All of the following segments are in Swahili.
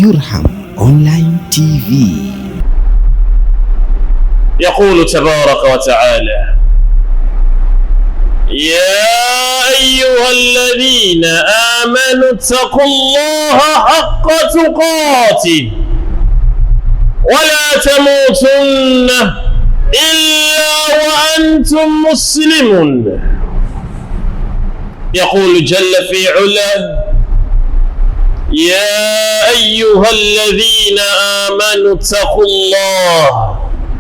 Yurham Online TV. يقول تبارك وتعالى: يا أيها الذين آمنوا اتقوا الله حق تقاته ولا تموتن إلا وأنتم مسلمون. يقول جل في علاه: يا أيها الذين آمنوا اتقوا الله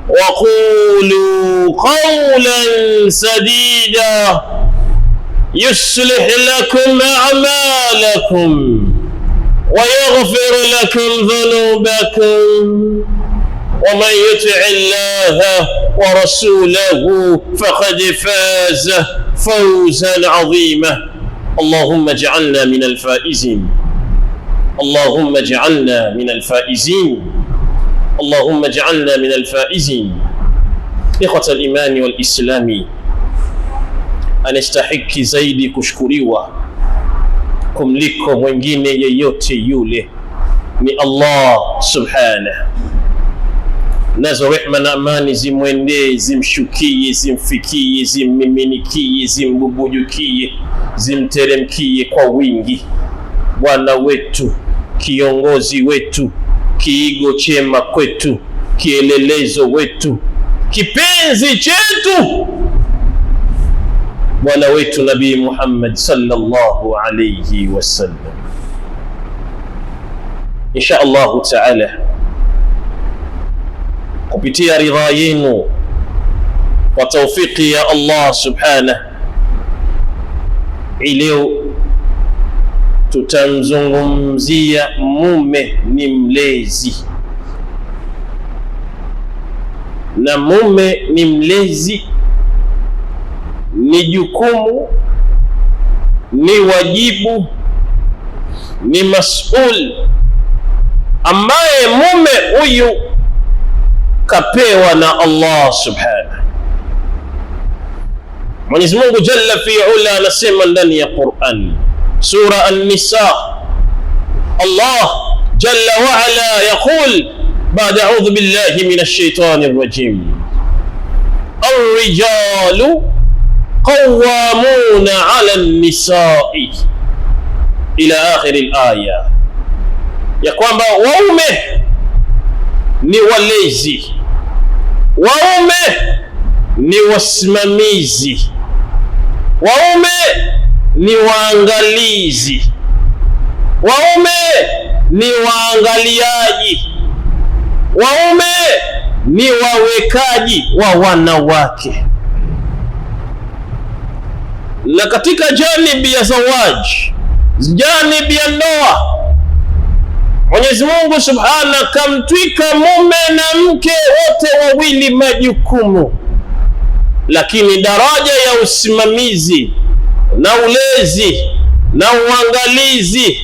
وقولوا قولا سديدا يصلح لكم أعمالكم ويغفر لكم ذنوبكم ومن يطع الله ورسوله فقد فاز فوزا عظيما. اللهم اجعلنا من الفائزين، اللهم اجعلنا من الفائزين، اللهم اجعلنا من الفائزين. إخوة الإيمان والإسلام, anastahiki zaidi kushukuriwa kumliko mwingine yeyote yule ni Allah subhanahu. Nazo rehma na amani zimwendee, zimshukie, zimfikie, zimmiminikie, zimbubujukie, zimteremkie kwa wingi bwana wetu, kiongozi wetu, kiigo chema kwetu, kielelezo wetu, kipenzi chetu, bwana wetu Nabii Muhammad sallallahu alayhi wasallam. Insha Allahu taala, kupitia ridha yenu kwa taufiki ya Allah subhanahu, leo tutamzungumzia mume ni mlezi. Na mume ni mlezi ni jukumu, ni wajibu, ni mas'ul ambaye mume huyu kapewa na Allah subhanahu. Mwenyezi Mungu jalla fi ula anasema ndani ya Qur'an, Sura An-Nisa, Allah jalla wa ala yaqul ba'da a'udhu billahi minash shaitanir rajim: ar-rijalu qawwamuna 'ala an-nisa'i, ila akhir al-aya, ya kwamba waume ni walezi, waume ni wasimamizi, waume ni waangalizi, waume ni waangaliaji, waume ni wawekaji wa wanawake. Na katika janibi ya zawaji, janibi ya ndoa, Mwenyezi Mungu subhanahu kamtwika mume na mke wote wawili majukumu, lakini daraja ya usimamizi na ulezi na uangalizi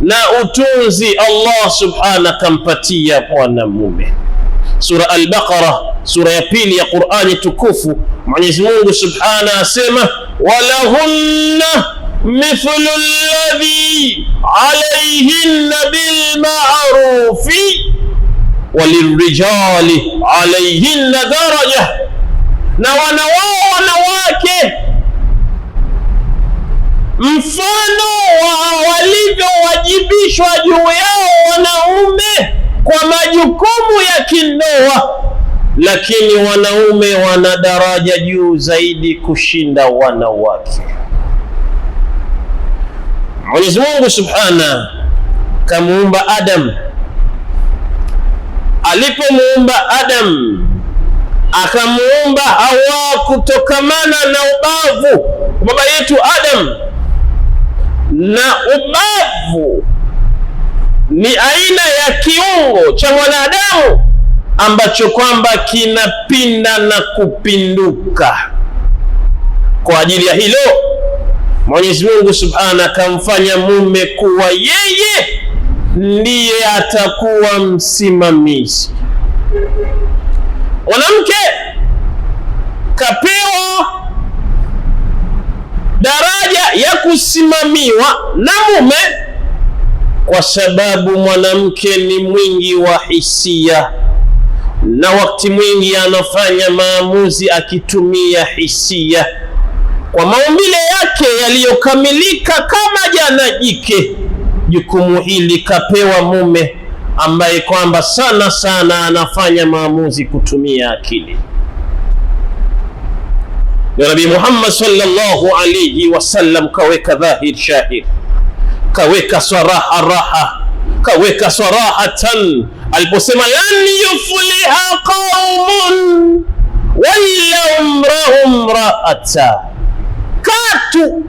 na utunzi Allah subhanahu kampatia mwanamume. Sura Al-Baqara, sura ya pili ya Qur'ani tukufu, Mwenyezi Mungu subhanahu asema: walahunna mithlu alladhi alayhinna bil ma'rufi walirrijali alayhinna daraja, na wanawake mfano wa walivyowajibishwa juu yao wanaume kwa majukumu ya kindoa, lakini wanaume wana daraja juu zaidi kushinda wanawake. Mwenyezi Mungu subhanahu kamuumba Adam. Alipomuumba Adam, akamuumba Hawa kutokamana na ubavu baba yetu Adam. Na ubavu ni aina ya kiungo cha mwanadamu ambacho kwamba kinapinda na kupinduka. Kwa ajili ya hilo Mwenyezi Mungu subhanahu akamfanya mume kuwa yeye ndiye atakuwa msimamizi. Mwanamke kapewa daraja ya kusimamiwa na mume kwa sababu mwanamke ni mwingi wa hisia, na wakati mwingi anafanya maamuzi akitumia hisia. Kwa maumbile yake yaliyokamilika kama jana jike, jukumu hili kapewa mume ambaye kwamba sana sana anafanya maamuzi kutumia akili. Ya Nabii Muhammad sallallahu alayhi wasallam kaweka dhahir shahir, kaweka saraha raha, kaweka sarahatan aliposema lan yufliha qaumun walla umrahum ra'ata. Katu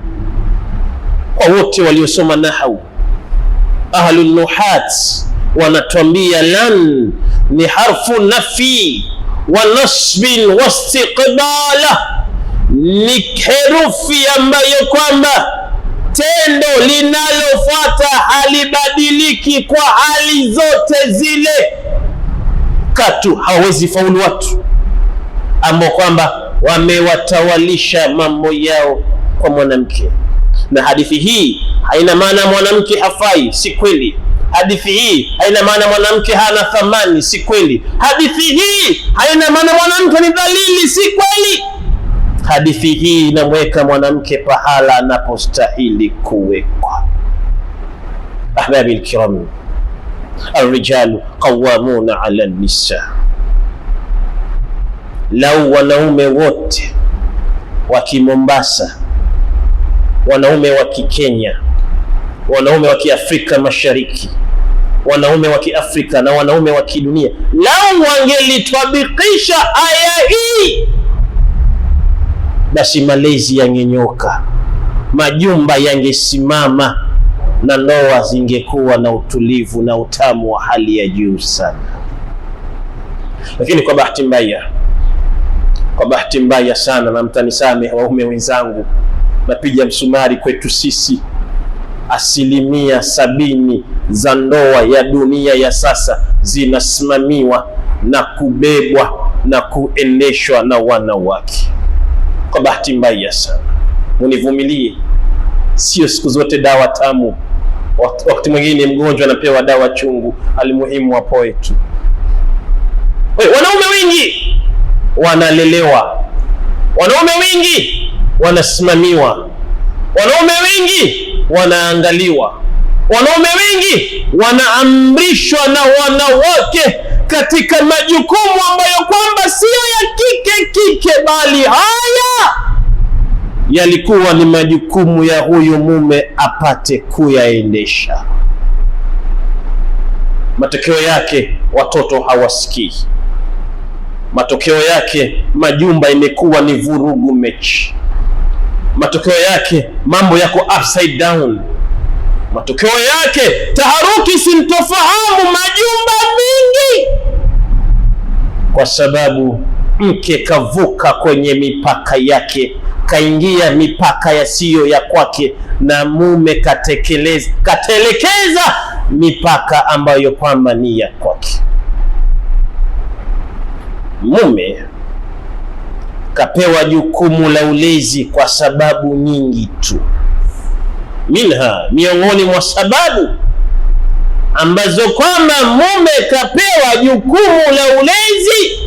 kwa wote waliosoma nahwu, ahlul nuhat wanatuambia lan ni harfu nafi wa nasbin wa istiqbala, ni herufi ambayo kwamba tendo linalofuata halibadiliki kwa hali zote zile. Katu hawezi faulu watu ambao kwamba wamewatawalisha mambo yao kwa mwanamke. Na hadithi hii haina maana mwanamke hafai, si kweli. Hadithi hii haina maana mwanamke hana thamani, si kweli. Hadithi hii haina maana mwanamke ni dhalili, si kweli. Hadithi hii inamweka mwanamke pahala anapostahili kuwekwa. Ahbabi alkiram, alrijalu qawwamuna ala nisa. Lau wanaume wote wa Kimombasa, wanaume wa Kikenya, wanaume wa Kiafrika Mashariki, wanaume wa Kiafrika na wanaume wa kidunia, lau wangelitwabikisha aya hii, basi malezi yangenyoka, majumba yangesimama, na ndoa zingekuwa na utulivu na utamu wa hali ya juu sana. Lakini kwa bahati mbaya sana, na mtanisamehe waume wenzangu, napiga msumari kwetu sisi, 70% za ndoa ya dunia ya sasa zinasimamiwa na kubebwa na kuendeshwa na wanawake. Kwa bahati mbaya sana, munivumilie, sio siku zote dawa tamu. Wakati mwingine mgonjwa anapewa dawa chungu, alimuhimu wapoe tu. Wanaume wengi wanalelewa, wanaume wengi wanasimamiwa, wanaume wengi wanaangaliwa, wanaume wengi wanaamrishwa na wanawake katika majukumu ambayo kwamba sio ya kike bali haya yalikuwa ni majukumu ya huyu mume apate kuyaendesha. Matokeo yake watoto hawasikii. Matokeo yake majumba imekuwa ni vurugu mechi. Matokeo yake mambo yako upside down. Matokeo yake taharuki, sintofahamu majumba mingi, kwa sababu mke kavuka kwenye mipaka yake, kaingia mipaka yasiyo ya kwake, na mume katelekeza mipaka ambayo kwamba ni ya kwake. Mume kapewa jukumu la ulezi kwa sababu nyingi tu. Miongoni mwa sababu ambazo kwamba mume kapewa jukumu la ulezi,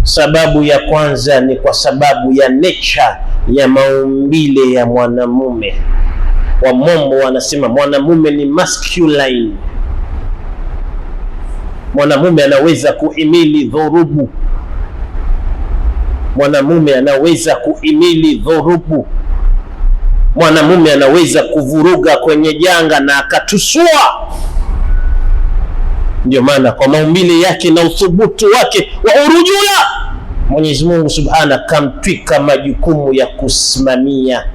sababu ya kwanza ni kwa sababu ya nature ya maumbile ya mwanamume. Wamombo wanasema mwanamume ni masculine. Mwanamume anaweza kuhimili dhorubu. Mwanamume anaweza kuhimili dhorubu. Mwanamume anaweza kuvuruga kwenye janga na akatusua. Ndio maana kwa maumbile yake na uthubutu wake wa urujula, Mwenyezi Mungu Subhana kamtwika majukumu ya kusimamia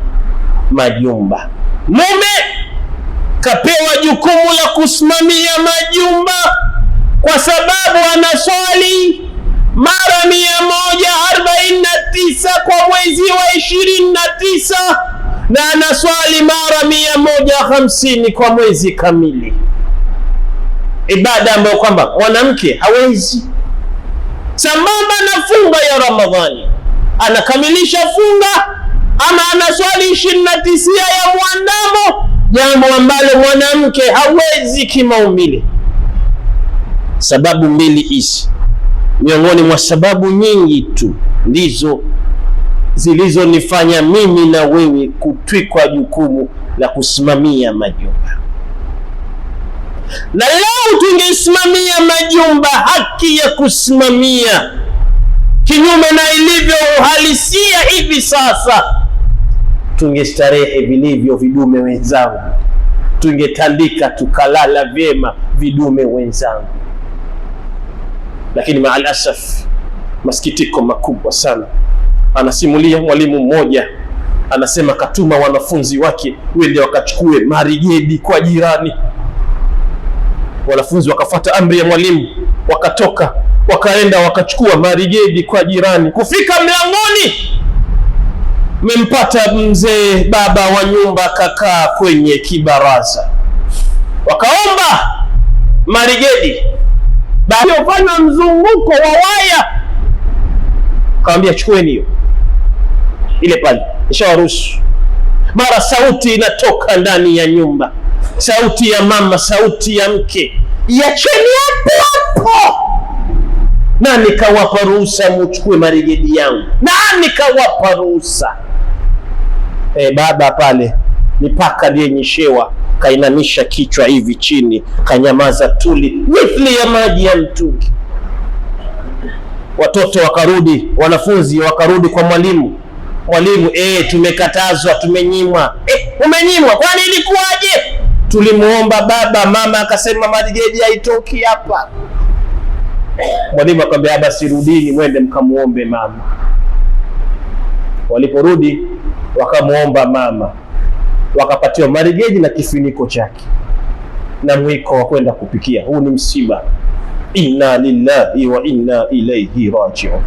majumba. Mume kapewa jukumu la kusimamia majumba kwa sababu anaswali mara 149 kwa mwezi wa 29 na anaswali mara 150 kwa mwezi kamili, ibada ambayo kwamba mwanamke hawezi. Sambamba na funga ya Ramadhani, anakamilisha funga ama anaswali 29 ya mwandamo, jambo ambalo mwanamke hawezi kimaumbile. Sababu mbili hizi miongoni mwa sababu nyingi tu ndizo zilizonifanya mimi na wewe kutwikwa jukumu la kusimamia majumba. Na leo tungesimamia majumba haki ya kusimamia, kinyume na ilivyo uhalisia hivi sasa, tungestarehe vilivyo vidume wenzangu, tungetandika tukalala vyema vidume wenzangu. Lakini maal asaf, masikitiko makubwa sana, anasimulia mwalimu mmoja, anasema katuma wanafunzi wake wende wakachukue marigedi kwa jirani. Wanafunzi wakafuata amri ya mwalimu, wakatoka wakaenda wakachukua marigedi kwa jirani. Kufika mlangoni, mempata mzee baba wa nyumba kakaa kwenye kibaraza, wakaomba marigedi. Baada ya kufanya mzunguko wa waya, akamwambia chukueni hiyo, ile pale nishawaruhusu. Mara sauti inatoka ndani ya nyumba, sauti ya mama, sauti ya mke, iacheni hapo hapo. Nani kawapa ruhusa muchukue marigedi yangu? Nani kawapa ruhusa? Baba pale mipaka liyenyeshewa, kainamisha kichwa hivi chini, kanyamaza tuli mithli ya maji ya mtungi. Watoto wakarudi, wanafunzi wakarudi kwa mwalimu. Mwalimu, tumekatazwa, tumenyimwa. Umenyimwa? Kwani ilikuwaje? Tulimuomba baba, mama akasema marigedi haitoki hapa. Mwalimu akamwambia basi rudini mwende mkamuombe mama. Waliporudi wakamuomba mama, wakapatiwa marigedi na kifuniko chake na mwiko wa kwenda kupikia. Huu ni msiba. Inna lillahi wa inna ilaihi raji'un.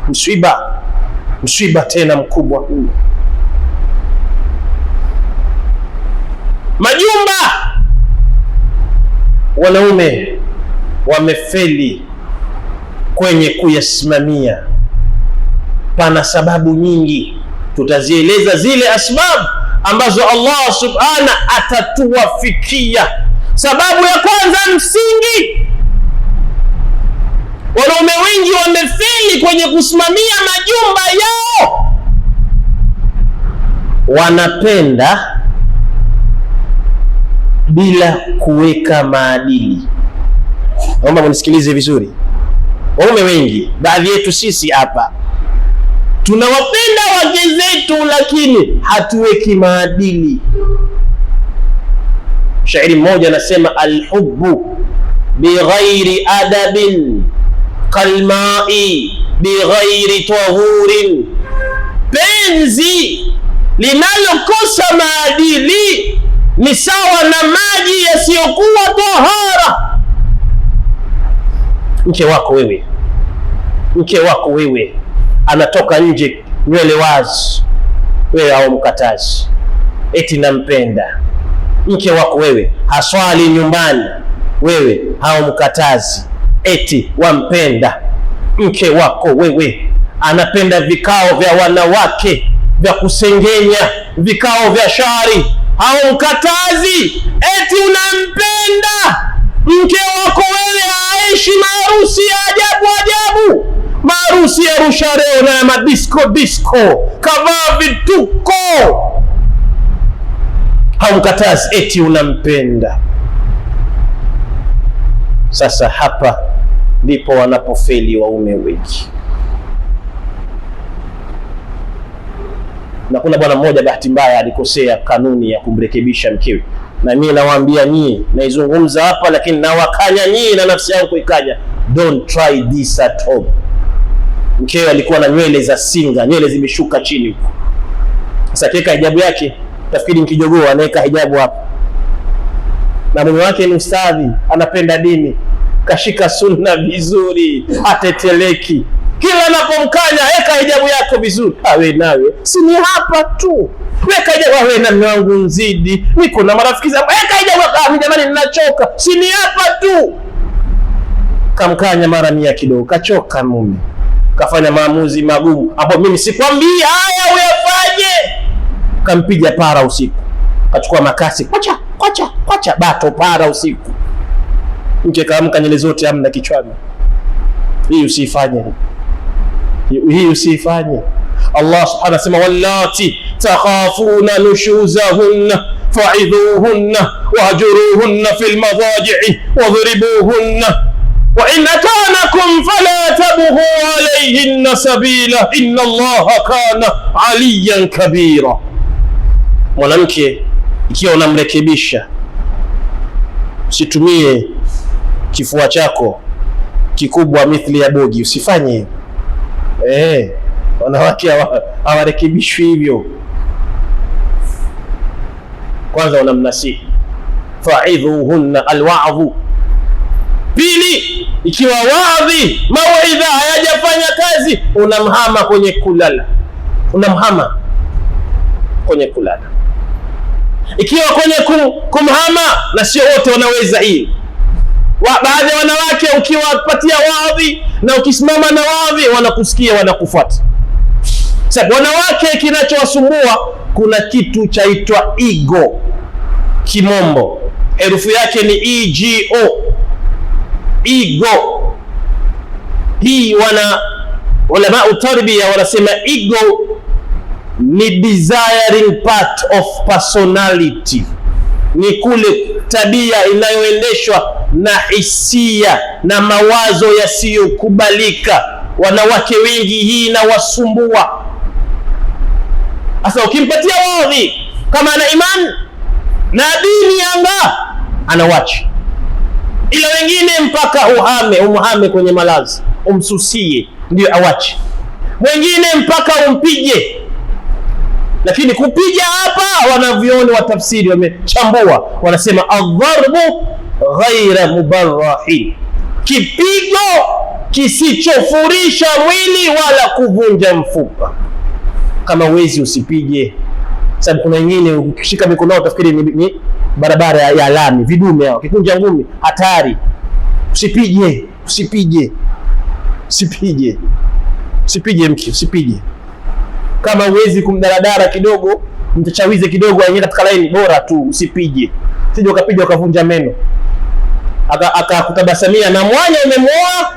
Msiba tena mkubwa huu. Majumba, wanaume wamefeli kwenye kuyasimamia. Pana sababu nyingi, tutazieleza zile asbabu ambazo Allah subhana atatuwafikia. Sababu ya kwanza msingi, wanaume wengi wamefeli kwenye kusimamia majumba yao. Wanapenda bila kuweka maadili. Naomba mnisikilize vizuri. Wanaume wengi, baadhi yetu sisi hapa, tunawapenda wake zetu lakini hatuweki maadili. Shairi mmoja anasema, alhubbu bighairi adabin kalmai bighairi tahurin, penzi linalokosa maadili ni sawa na maji yasiyokuwa tahara. Mke wako wewe anatoka nje nywele wazi, wewe haumkatazi, eti nampenda. Mke wako wewe haswali nyumbani, wewe haumkatazi, eti wampenda. Mke wako wewe anapenda vikao vya wanawake vya kusengenya, vikao vya shari, haumkatazi, eti unampenda. Mke wako wewe aishi maharusi ya ajabu, maharusi ya rushareo na ya madisco, kavaa vituko, haumkatazi, eti unampenda. Sasa hapa ndipo wanapofeli waume wengi. Na kuna bwana mmoja bahati mbaya alikosea kanuni ya kumrekebisha mkewe, na mimi nawaambia nyinyi, naizungumza hapa lakini nawakanya nyinyi na nafsi yangu kuikanya, don't try this at home. Mkewe alikuwa na nywele za singa, nywele zimeshuka chini huko. Sasa keka hijabu yake, tafikiri mkijogoo anaweka hijabu hapa, na mume wake ni ustadhi, anapenda dini, kashika sunna vizuri, ateteleki. Kila anapomkanya, weka hijabu yako vizuri. Awe nawe, si ni hapa tu, weka hijabu. Awe na mume wangu nzidi, niko na marafiki zangu, weka hijabu. Jamani ninachoka, si ni hapa tu. Kamkanya mara 100 kidogo, kachoka mume, kafanya maamuzi magumu hapo. Mimi sikwambia haya uyafanye. Kampiga para usiku, kachukua makasi, kwacha bato para usiku, mke kaamka nywele zote hamna kichwani. Hii usifanye, hii usifanye. Allah subhanahu asema wallati takhafuna nushuzahunna fa'idhuhunna wahjuruhunna fil madaji'i wadhribuhunna wa in atanakum fala tabghu alayhinna sabila inna Allaha kana aliyan kabira. Mwanamke ikiwa unamrekebisha, usitumie kifua chako kikubwa mithili ya bogi, usifanye. Wanawake hawarekebishwi hivyo. Kwanza unamnasihi, fa'idhuhunna alwa'dhu. Pili, ikiwa wadhi mawaidha hayajafanya kazi, unamhama kwenye kulala, unamhama kwenye kulala. Ikiwa kwenye kumhama, na sio wote wanaweza hii, baadhi ya wanawake ukiwapatia wadhi na ukisimama na wadhi wanakusikia, wanakufuata. Sababu wanawake kinachowasumbua, kuna kitu chaitwa ego, kimombo herufi yake ni ego. Ego hii ulama utarbia wanasema ego ni desiring part of personality, ni kule tabia inayoendeshwa na hisia na mawazo yasiyokubalika. Wanawake wengi hii inawasumbua. Sasa ukimpatia wadhi kama ana imani na dini yanga, anawacha. Ila wengine mpaka umhame kwenye malazi, umsusie ndio awache. Mwingine mpaka umpige. Lakini kupiga hapa, wanavyoni wa tafsiri wamechambua, wanasema adharbu ghaira mubarrahi, kipigo kisichofurisha mwili wala kuvunja mfupa. Kama wezi usipige, sababu kuna wengine ukishika mikono utafikiri ni barabara ya lami, vidume hao, kikunja ngumi hatari. Usipige mke, usipige. Kama uwezi kumdaradara kidogo, mtachawize kidogo aingie katika laini, bora tu usipige. Sije ukapiga ukavunja meno, akakutabasamia na mwanya umemwoa,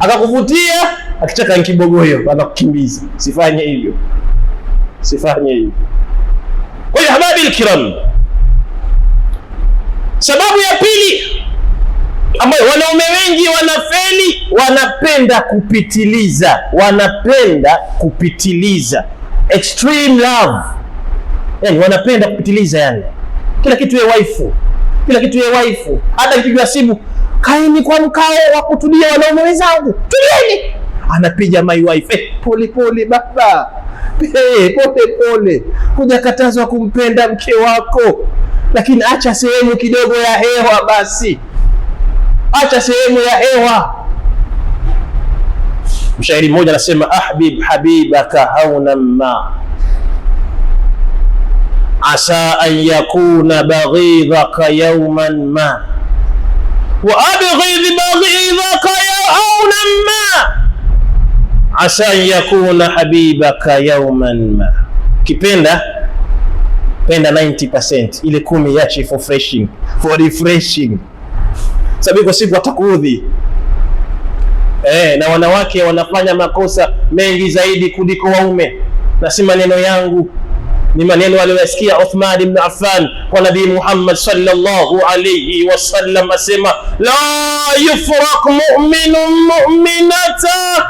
akakuvutia, akichaka nkibogoyo anakukimbiza. Sifanye hivyo. Kwa hiyo hababil kiram, sababu ya pili ambayo wanaume wengi wanafeli, wanapenda kupitiliza extreme love. Yani wanapenda kupitiliza, yani kila kitu ya waifu, hata ikipigwa simu, kaeni kwa mkao wa kutulia wanaume wenzangu, tulieni, anapiga my wife, pole baba, pole. Hujakatazwa kumpenda mke wako, lakini acha sehemu kidogo ya hewa basi. Acha sehemu ya hewa. Mshairi mmoja anasema ahbib habibaka haunan ma asa an yakuna baghidhaka yawman ma wa abghidh baghidhaka haunan ma asa an yakuna habibaka yawman ma. Kipenda penda 90%, ile 10 yache for refreshing. Sababu kwa siku watakuudhi. Na wanawake wanafanya makosa mengi zaidi kuliko waume, na si maneno yangu, ni maneno aliyosikia Uthman ibn Affan kwa Nabii Muhammad sallallahu alayhi wasallam, asema la yufraq mu'minun mu'minata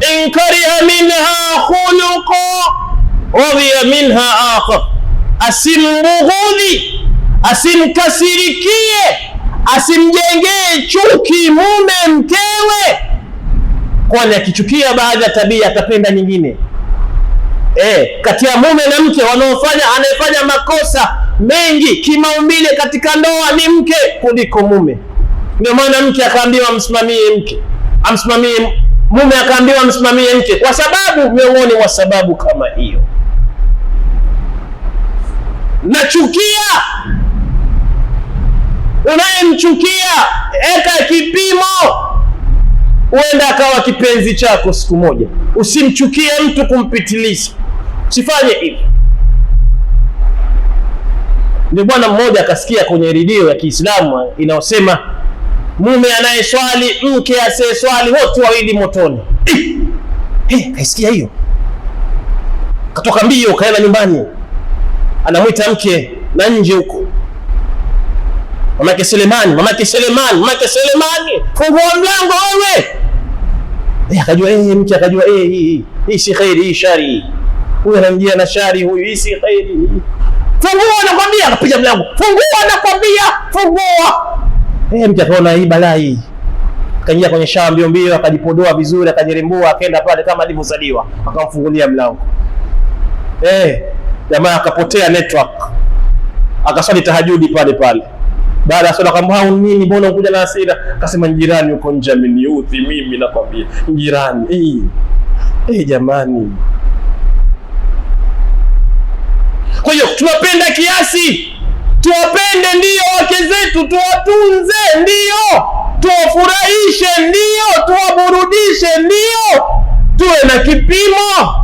in kariha minha khuluqa radhiya minha akhar. Asimbughudhi, asimkasirikie, asimjengee chuki mume mkewe, kwani akichukia baadhi ya tabia atapenda nyingine. Kati ya mume na mke anayefanya makosa mengi kimaumbile katika ndoa ni mke kuliko mume. Ndio maana mke akaambiwa amsimamie mume akaambiwa amsimamie mke, kwa sababu miongoni mwa sababu kama hiyo. Nachukia, unayemchukia eka kipimo, huenda akawa kipenzi chako siku moja. Usimchukie mtu kumpitiliza, usifanye hivi. Ndio bwana mmoja akasikia kwenye redio ya Kiislamu inayosema mume anayeswali, mke asiyeswali, wote wawili motoni. Kaisikia hiyo, katoka mbio kaenda nyumbani, anamwita mke na nje huko, mamake Selemani, fungua mlango wewe. Akajua mke akajua hii si khairi, hii shari, huyu anamjia na shari huyu, hii si khairi. Fungua nakwambia, akapiga mlango, fungua. Mke akaona hii balaa hii, akaingia kwenye shamba mbio, akajipodoa vizuri, akajirembua, akaenda pale kama alivyozaliwa, akamfungulia mlango. Jamaa akapotea network, akaswali tahajudi pale. Baada ya swala akamwambia nini, mbona unakuja na hasira? Akasema jirani uko nje ameniudhi mimi, nakwambia jirani. Jamani, kwa hiyo tunapenda kiasi, tuwapende ndio wake zetu, tuwatunze ndio, tuwafurahishe ndio, tuwaburudishe ndio, tuwe na kipimo.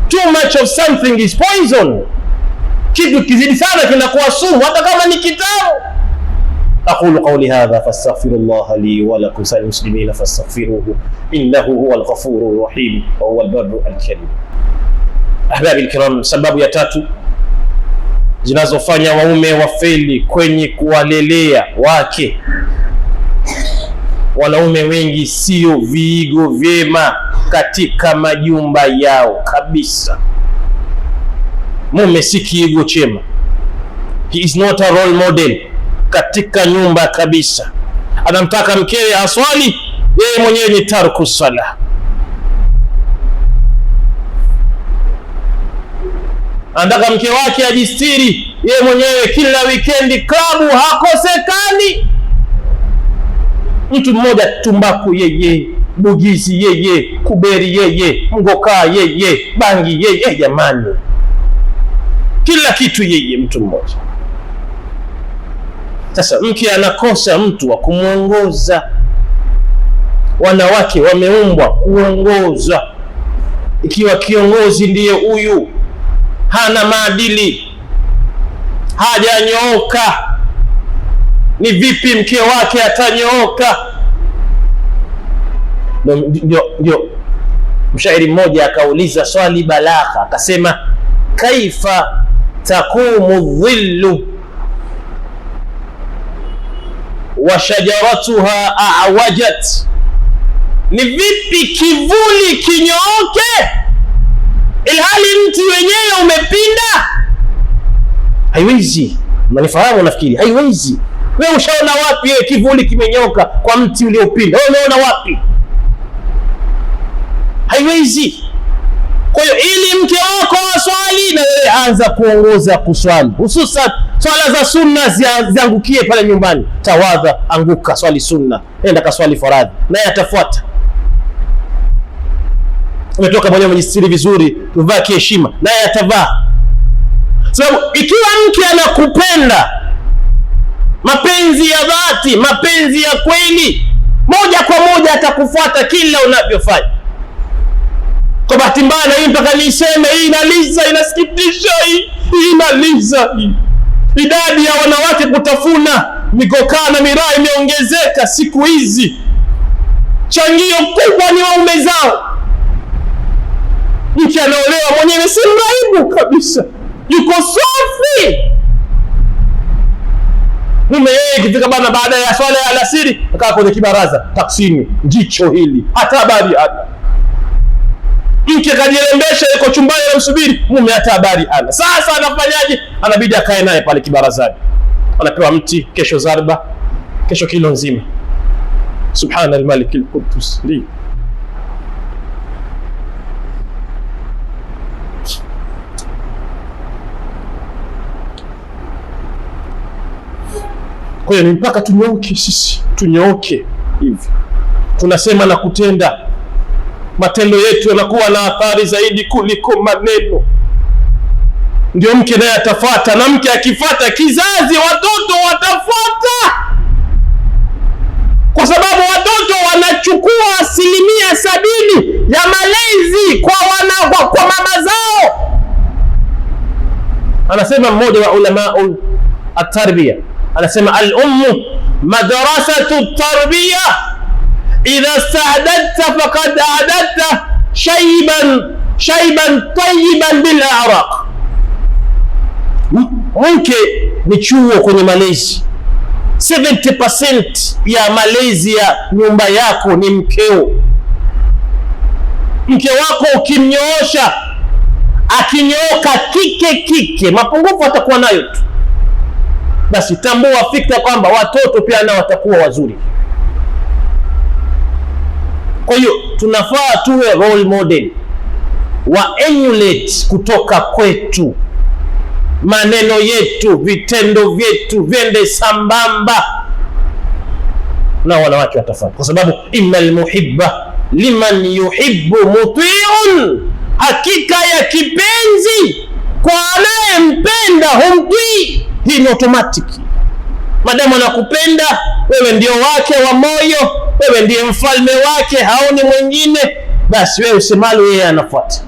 Too much of something is poison. Kitu kizidi sana kinakuwa sumu, hata kama ni kitamu. Aqulu qawli hadha fastaghfirullaha li wa lakum sa'il muslimina fastaghfiruhu innahu huwal ghafurur rahim wa huwal barru al-karim. Ahbabi al-kiram, sababu ya tatu zinazofanya waume wafeli kwenye kuwalelea wake. Wanaume wengi sio viigo vyema katika majumba yao kabisa. Mume si kiigo chema, he is not a role model katika nyumba kabisa. Anamtaka mkewe aswali, yeye mwenyewe ni tarku sala. Anataka mke wake ajistiri, yeye mwenyewe kila weekend klabu hakosekani. Mtu mmoja tumbaku yeye, bugizi yeye, kuberi yeye, mgokaa yeye, bangi yeye. Jamani, kila kitu yeye, mtu mmoja. Sasa mke anakosa mtu wa kumuongoza. Wanawake wameumbwa kuongoza. Ikiwa kiongozi ndiye huyu hana maadili, hajanyooka, ni vipi mke wake atanyooka? Ndio mshairi mmoja akauliza swali balagha, akasema kaifa taqumu dhillu wa shajaratuha a'wajat, ni vipi kivuli kinyooke ilhali mti wenyewe umepinda? Haiwezi. Mnanifahamu nafikiri? Haiwezi. Wewe ushaona wapi kivuli kimenyoka kwa mti uliopinda? Wewe umeona wapi? Haiwezi. Kwa hiyo ili mke wako aswali, na wewe anza kuongoza kuswali, hususan swala za sunna ziangukie pale nyumbani. Tawadha, anguka, swali sunna, enda kaswali faradhi, naye atafuata. Umetoka mwenyewe umejistiri vizuri, uvaa kiheshima, naye atavaa. Sababu ikiwa mke anakupenda mapenzi ya dhati, mapenzi ya kweli, moja kwa moja atakufuata kila unavyofanya. Kwa bahati mbaya hii, mpaka niseme hii inaliza, inasikitisha, hii inaliza. Idadi ya wanawake kutafuna mikokaa na miraa imeongezeka siku hizi. Changio kubwa ni waume zao. Mke anaolewa mwenyewe si mraibu kabisa, yuko safi. Mume yeye kifika bana, baada ya swala ya alasiri akaa kwenye kibaraza taksini, jicho hili hata habari hana. Mke kajirembesha, yuko chumbani anamsubiri mume, hata habari hana. Sasa anafanyaje? Anabidi akae naye pale kibarazani, anapewa mti, kesho zarba, kesho kilo nzima. Subhanal Malikil Quddus. Kwa hiyo ni mpaka tunyooke, sisi tunyooke hivi, tunasema na kutenda. Matendo yetu yanakuwa na athari zaidi kuliko maneno. Ndio mke naye atafuata, na mke akifuata kizazi, watoto watafuata, kwa sababu watoto wanachukua 70% ya malezi kwa mama zao. Anasema mmoja wa ulama at-tarbiya, anasema al-ummu madrasatu tarbiya, idha sta'dadta faqad a'dadta shayban tayyiban bil a'raq. Mke ni chuo kwenye malezi. 70% ya malezi ya nyumba yako ni mkeo. Mke wako ukimnyoosha, akinyooka kike, mapungufu atakuwa nayo tu, basi tambua fikra kwamba watoto pia nao watakuwa wazuri. Kwa hiyo tunafaa tuwe role model, wa emulate kutoka kwetu, maneno yetu, vitendo vyetu viende sambamba na wanawake watafanya, kwa sababu innal muhibba liman yuhibbu muti'un, hakika ya kipenzi kwa anayempenda humtii. Hii ni automatic. Madamu anakupenda wewe, ndio wake wa moyo, wewe ndiye mfalme wake, haoni mwingine, basi wewe usemalo yeye anafuata.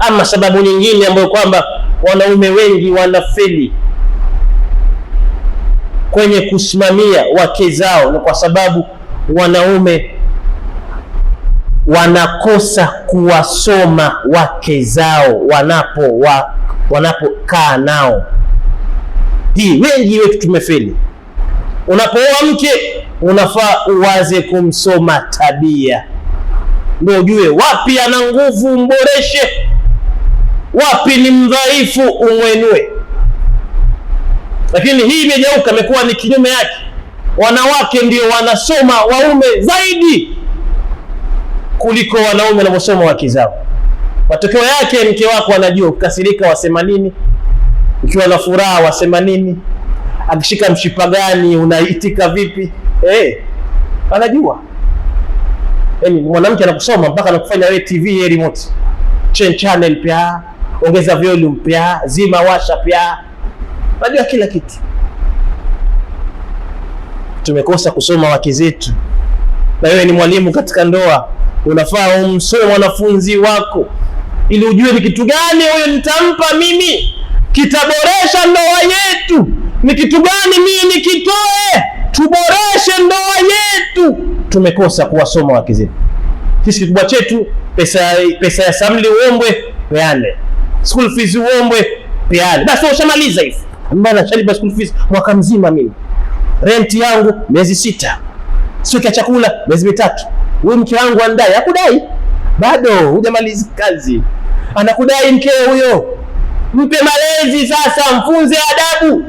Ama sababu nyingine ambayo kwamba wanaume wengi wanafeli kwenye kusimamia wake zao, ni kwa sababu wanaume wanakosa kuwasoma wake zao wanapokaa nao. Hii wengi wetu tumefeli. Unapooa mke unafaa uwaze kumsoma tabia, ndio ujue wapi ana nguvu umboreshe, wapi ni mdhaifu umwenue. Lakini hii imegeuka, imekuwa ni kinyume yake. Wanawake ndio wanasoma waume zaidi kuliko wanaume wanaosoma wake zao. Matokeo yake mke wako anajua ukikasirika wasema nini, ukiwa na furaha wasema nini, akishika mshipa gani unaitika vipi. Anajua. Yaani mwanamke anakusoma mpaka anakufanya wewe TV remote, change channel pia, ongeza volume pia, zima washa pia, anajua kila kitu. Tumekosa kusoma wake zetu. Na wewe ni mwalimu katika ndoa, unafaa umsome mwanafunzi wako ili ujue ni kitu gani huyo nitampa mimi kitaboresha ndoa yetu, ni kitu gani mimi nikitoe tuboreshe ndoa yetu. Tumekosa kuwasoma wake zetu. Sisi kikubwa chetu pesa ya samli uombwe peane, school fees uombwe peane, basi ushamaliza hivi. Mbona chalipa school fees mwaka mzima, mimi rent yangu miezi 6, sio kia chakula miezi 3. Wewe mke wangu andai, hakudai bado, hujamaliza kazi, anakudai mkeo huyo. Mpe malezi sasa, mfunze adabu.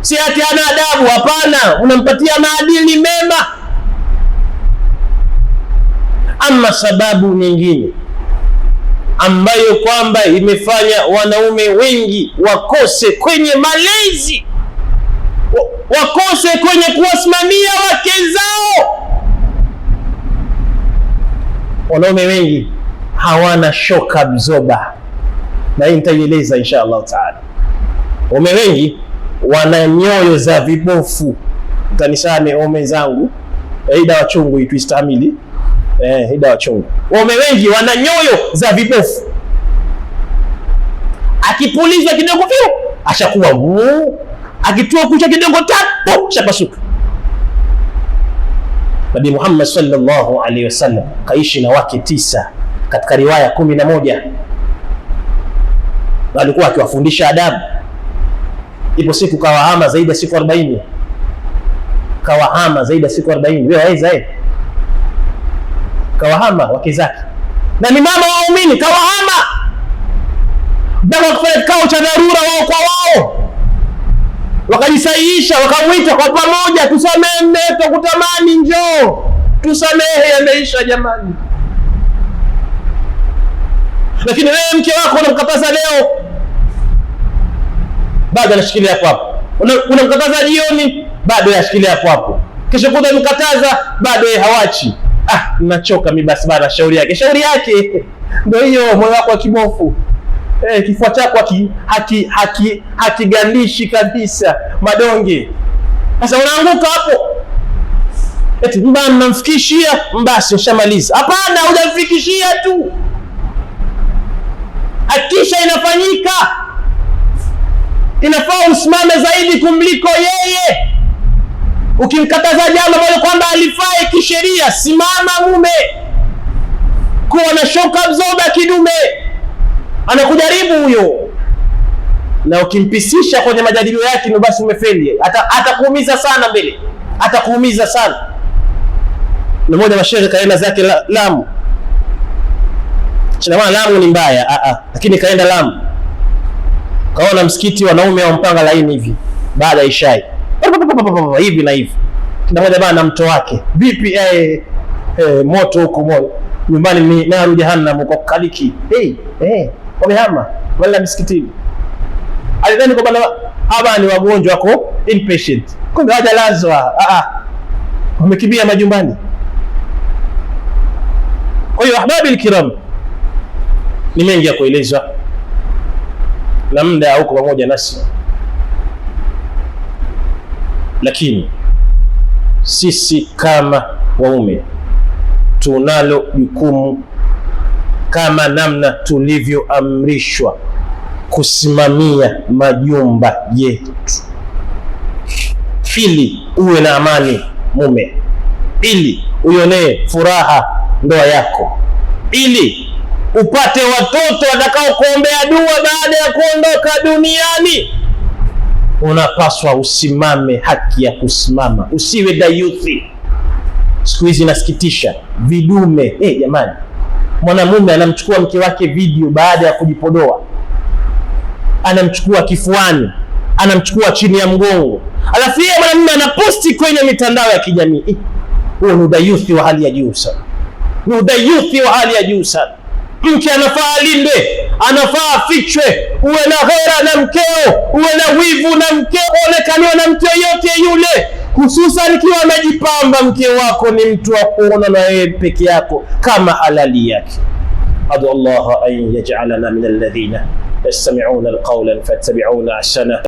Si ati ana adabu, hapana, unampatia maadili mema. Ama sababu nyingine ambayo kwamba imefanya wanaume wengi wakose kwenye malezi, wakose kwenye kuwasimamia wake zao, wanaume wengi hawana shock absorber, na hii nitaieleza insha Allah taala. Wanaume wengi wana nyoyo za vibofu. Utanisame ome zangu, hii dawa chungu hii tuistamili, hii dawa chungu. Wanaume wengi wana nyoyo za vibofu. Akipuliza kidogo tu ashakuwa akitoa kucha kidogo tapo shapasuka. Nabii Muhammad sallallahu alaihi wasallam kaishi na wake 9 katika riwaya 11. Alikuwa akiwafundisha adabu. Ipo siku kawahama zaidi ya siku 40. Kawahama zaidi ya siku 40. Wewe waweza kawahama wake zake. Na ni mama waumini kawahama. Baada kufanya kikao cha dharura wao kwa wao, wakajisahihisha, wakamwita kwa pamoja, tusamehe mmeto kutamani, njoo tusamehe, yameisha jamani. Lakini wewe mke wako unamkataza leo, bado anashikilia hapo hapo. Unamkataza jioni, bado anashikilia hapo hapo. Kesho kuta mkataza, bado yeye hawachi. Ninachoka mimi basi, bana shauri yake. Ndio hiyo moyo wako wa kibofu. Kifua chako hakigandishi kabisa madonge. Sasa unaanguka hapo. Eti mbona namfikishia, basi ushamaliza. Hapana, hujamfikishia tu. Hakisha inafanyika. inafaa usimame zaidi kumliko yeye. Ukimkataza jambo ambalo kwamba alifai kisheria, simama mume. Kuwa na shoka absorber kidume, anakujaribu huyo, na ukimpisisha kwenye majadilio yake ndio basi umefeli. Atakuumiza sana mbele, atakuumiza sana. Na mmoja wa shehe kaenda zake Lamu. Sina Lamu ni mbaya, lakini kaenda Lamu, kaona msikiti wanaume wampanga laini hivi baada ya ishai hivi na hivi. Kila mmoja bana na mto wake, vipi moto huko moyo nyumbani ni naru jahannam kwa kaliki. Wamehama wala msikitini. Alidhani kwamba hawa ni wagonjwa wako inpatient, kumbe hawajalazwa, wamekimbia majumbani. Kwa hiyo ahbabi alkiram, ni mengi ya kuelezwa na muda huko pamoja nasi, lakini sisi kama waume tunalo jukumu kama namna tulivyoamrishwa kusimamia majumba yetu, ili uwe na amani mume, ili uionee furaha ndoa yako, ili upate watoto watakao kuombea dua baada ya kuondoka duniani. Unapaswa usimame haki ya kusimama, usiwe dayuthi. Siku hizi nasikitisha, vidume. Jamani, mwanamume anamchukua mke wake video baada ya kujipodoa, anamchukua kifuani, anamchukua chini ya mgongo, alafu yeye mwanamume anaposti kwenye mitandao ya kijamii. Huo ni udayuthi wa hali ya juu sana, ni udayuthi wa hali ya juu sana. Mke anafaa alinde, anafaa afichwe. Uwe na ghera na mkeo, uwe na wivu na mkeo, onekaniwa na mtu yote yule, hususan ikiwa amejipamba mke wako ni mtu wa kuona na yeye peke yako kama halali yake. Adu Allah an yaj'alana min alladhina yastami'una alqawla fayattabi'una ahsana.